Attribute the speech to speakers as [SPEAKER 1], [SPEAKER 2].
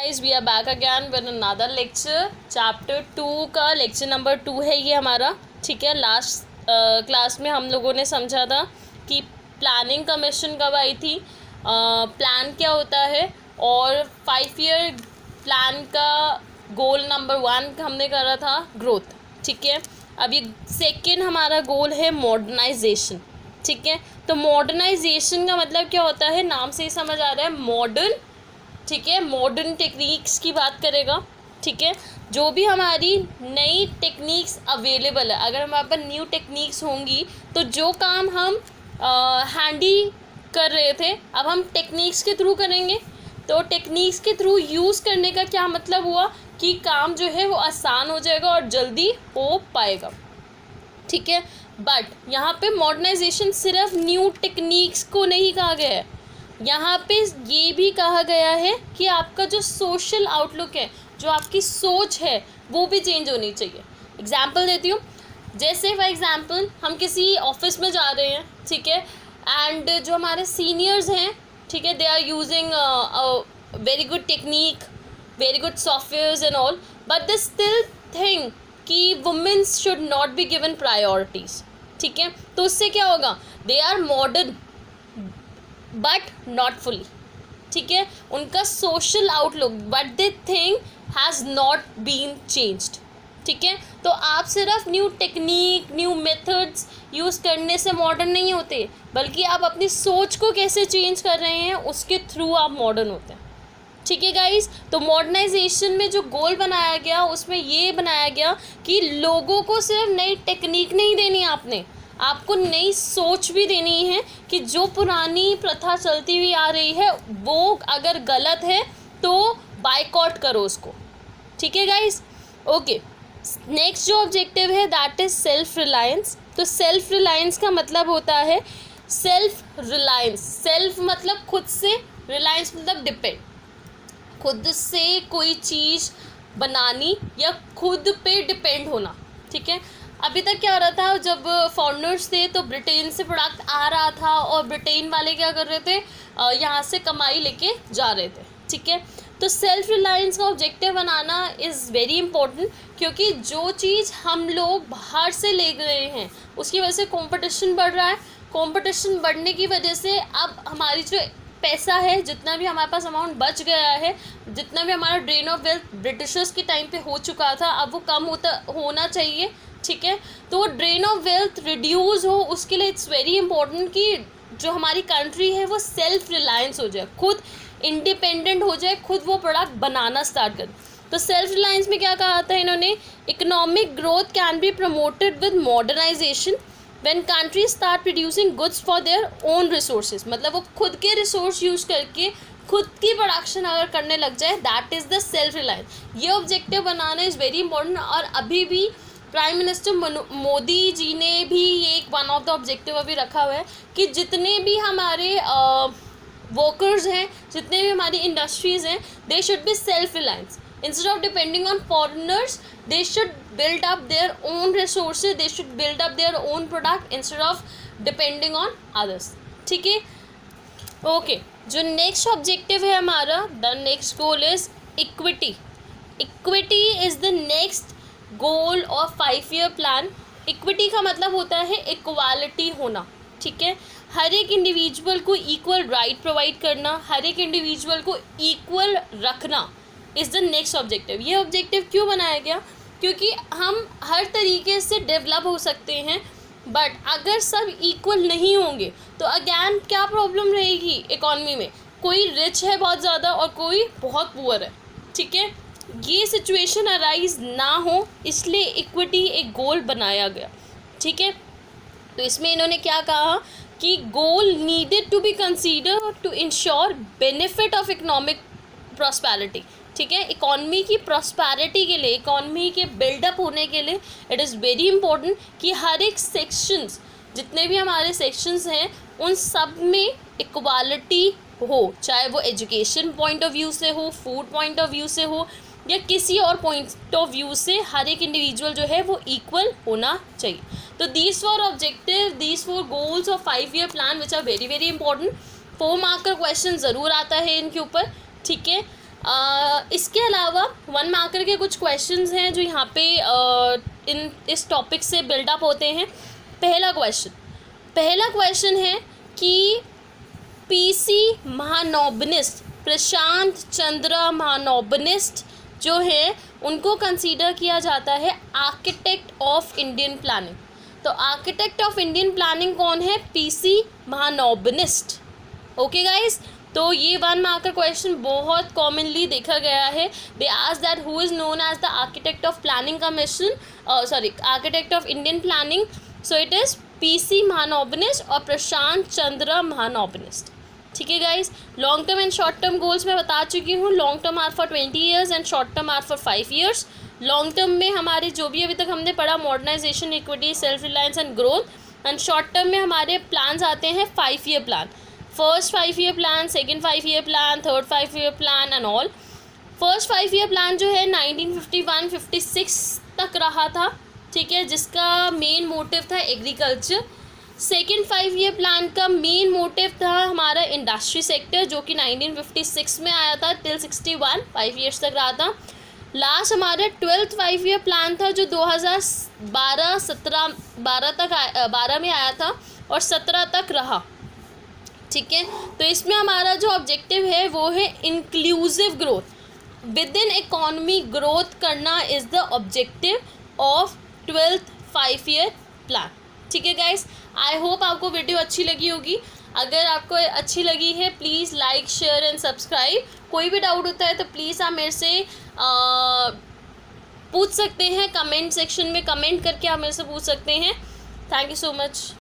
[SPEAKER 1] Guys we are back again with another lecture. Chapter 2 का lecture number 2 है ये हमारा। ठीक है, लास्ट क्लास में हम लोगों ने समझा था कि प्लानिंग कमीशन कब आई थी, प्लान क्या होता है, और 5 ईयर प्लान का गोल नंबर 1 हमने करा था ग्रोथ। ठीक है, अब ये सेकेंड हमारा गोल है मॉडर्नाइजेशन। ठीक है, तो मॉडर्नाइजेशन का मतलब क्या होता है, नाम से ही समझ आ रहा है, मॉडर्न। ठीक है, मॉडर्न टेक्निक्स की बात करेगा। ठीक है, जो भी हमारी नई टेक्निक्स अवेलेबल है, अगर हमारे पास न्यू टेक्निक्स होंगी तो जो काम हम हैंडी कर रहे थे अब हम टेक्निक्स के थ्रू करेंगे। तो टेक्निक्स के थ्रू यूज़ करने का क्या मतलब हुआ कि काम जो है वो आसान हो जाएगा और जल्दी हो पाएगा। ठीक है, बट यहाँ पे मॉडर्नाइजेशन सिर्फ न्यू टेक्निक्स को नहीं कहा गया है, यहाँ पे ये भी कहा गया है कि आपका जो सोशल आउटलुक है, जो आपकी सोच है, वो भी चेंज होनी चाहिए। एग्जाम्पल देती हूँ, जैसे फॉर एग्जाम्पल हम किसी ऑफिस में जा रहे हैं, ठीक है, एंड जो हमारे सीनियर्स हैं, ठीक है, they are using very good technique, very good softwares and all, but they still think कि womens should not be given priorities. ठीक है, तो उससे क्या होगा, they are modern but not fully. ठीक है, उनका social outlook but they think has not been changed. ठीक है, तो आप सिर्फ new technique, new methods use करने से मॉडर्न नहीं होते, बल्कि आप अपनी सोच को कैसे चेंज कर रहे हैं उसके थ्रू आप मॉडर्न होते हैं। ठीक है गाइस, तो मॉडर्नाइजेशन में जो गोल बनाया गया उसमें ये बनाया गया कि लोगों को सिर्फ नई टेक्निक नहीं देनी, आपको नई सोच भी देनी है कि जो पुरानी प्रथा चलती हुई आ रही है वो अगर गलत है तो बायकॉट करो उसको। ठीक है गाइस, ओके। नेक्स्ट जो ऑब्जेक्टिव है दैट इज़ सेल्फ रिलायंस। तो सेल्फ रिलायंस का मतलब होता है सेल्फ रिलायंस, सेल्फ मतलब खुद से, रिलायंस मतलब डिपेंड, खुद से कोई चीज़ बनानी या खुद पे डिपेंड होना। ठीक है, अभी तक क्या हो रहा था, जब फॉरेनर्स थे तो ब्रिटेन से प्रोडक्ट आ रहा था और ब्रिटेन वाले क्या कर रहे थे, यहाँ से कमाई लेके जा रहे थे। ठीक है, तो सेल्फ रिलायंस का ऑब्जेक्टिव बनाना इज़ वेरी इंपॉर्टेंट, क्योंकि जो चीज़ हम लोग बाहर से ले रहे हैं उसकी वजह से कंपटीशन बढ़ रहा है। कंपटीशन बढ़ने की वजह से अब हमारी जो पैसा है, जितना भी हमारे पास अमाउंट बच गया है, जितना भी हमारा ड्रेन ऑफ वेल्थ ब्रिटिशर्स के टाइम पे हो चुका था, अब वो कम होना चाहिए। ठीक है, तो वो ड्रेन ऑफ वेल्थ रिड्यूस हो, उसके लिए इट्स वेरी इंपॉर्टेंट कि जो हमारी कंट्री है वो सेल्फ रिलायंस हो जाए, खुद इंडिपेंडेंट हो जाए, खुद वो प्रोडक्ट बनाना स्टार्ट करे। तो सेल्फ रिलायंस में क्या कहा था इन्होंने, economic growth can be promoted with modernisation when countries start producing goods for their own resources. मतलब वो खुद के रिसोर्स यूज़ करके खुद की प्रोडक्शन अगर करने लग जाए, that is the self reliance. ये ऑब्जेक्टिव बनाना इज़ वेरी इंपॉर्टेंट, और अभी भी प्राइम मिनिस्टर मोदी जी ने भी ये एक वन ऑफ द ऑब्जेक्टिव अभी रखा हुआ है कि जितने भी हमारे वर्कर्स हैं, जितने भी हमारी इंडस्ट्रीज़ हैं, they should be self reliance. Instead of depending on foreigners, they should build up their own resources, they should build up their own product instead of depending on others. ठीक है, okay. जो next objective है हमारा, the next goal is equity. Equity is the next goal of 5 year plan. Equity का मतलब होता है equality होना। ठीक है, हर एक इंडिविजुअल को इक्वल राइट प्रोवाइड करना, हर एक इंडिविजुअल को इक्वल रखना इज़ द नेक्स्ट ऑब्जेक्टिव। ये ऑब्जेक्टिव क्यों बनाया गया, क्योंकि हम हर तरीके से डेवलप हो सकते हैं, बट अगर सब इक्वल नहीं होंगे तो अगैन क्या प्रॉब्लम रहेगी इकॉनमी में, कोई रिच है बहुत ज़्यादा और कोई बहुत पुअर है। ठीक है, ये सिचुएशन अराइज ना हो, इसलिए इक्विटी एक गोल बनाया गया। ठीक है, तो इसमें इन्होंने क्या कहा कि goal needed to be consider to ensure benefit of economic prosperity. ठीक है, इकॉनमी की प्रॉस्पेरिटी के लिए, इकॉनमी के बिल्डअप होने के लिए इट इज़ वेरी इंपॉर्टेंट कि हर एक सेक्शंस, जितने भी हमारे सेक्शंस हैं, उन सब में इक्वालिटी हो, चाहे वो एजुकेशन पॉइंट ऑफ व्यू से हो, फूड पॉइंट ऑफ व्यू से हो, या किसी और पॉइंट ऑफ व्यू से हर एक इंडिविजुअल जो है वो इक्वल होना चाहिए। तो these 4 objective, these 4 goals of 5 year plan which are very very important. 4 mark का क्वेश्चन ज़रूर आता है इनके ऊपर। ठीक है, इसके अलावा 1 मार्कर के कुछ क्वेश्चंस हैं जो यहाँ पे इस टॉपिक से बिल्डअप होते हैं। पहला क्वेश्चन है कि पीसी महानोबिनिस्ट, प्रशांत चंद्र महानोबिनिस्ट जो है उनको कंसीडर किया जाता है आर्किटेक्ट ऑफ इंडियन प्लानिंग। तो आर्किटेक्ट ऑफ इंडियन प्लानिंग कौन है? पीसी महानोबिनिस्ट। ओके गाइज, तो ये 1 मार्कर क्वेश्चन बहुत कॉमनली देखा गया है। They ask that who is known as the architect of planning commission, architect of Indian planning. So it is PC महानोबिनिस्ट और प्रशांत चंद्र महानोबिनिस्ट। ठीक है guys, long term and short term goals मैं बता चुकी हूँ। Long term are for 20 years and short term are for 5 years. लॉन्ग टर्म में हमारे जो भी अभी तक हमने पढ़ा, modernisation, equity, self reliance and growth. And short term में हमारे प्लान्स आते हैं 5 year plan, first 5 year plan, second 5 year plan, third 5 year plan and all. First 5 year plan जो है 1951-56 तक रहा था, ठीक है, जिसका मेन मोटिव था एग्रीकल्चर। सेकेंड 5 ईयर प्लान का मेन मोटिव था हमारा इंडस्ट्री सेक्टर, जो कि 1956 में आया था टिल 61, 5 ईयर्स तक रहा था। लास्ट हमारा 12th 5 ईयर प्लान था जो 2012 में आया था और 17 तक रहा। ठीक है, तो इसमें हमारा जो ऑब्जेक्टिव है वो है inclusive growth, within economy growth करना is the objective of 12th 5 year plan. ठीक है गाइस, आई होप आपको वीडियो अच्छी लगी होगी। अगर आपको अच्छी लगी है please like, share and subscribe. कोई भी डाउट होता है तो प्लीज़ आप मेरे से पूछ सकते हैं, कमेंट सेक्शन में कमेंट करके आप मेरे से पूछ सकते हैं। Thank you so much.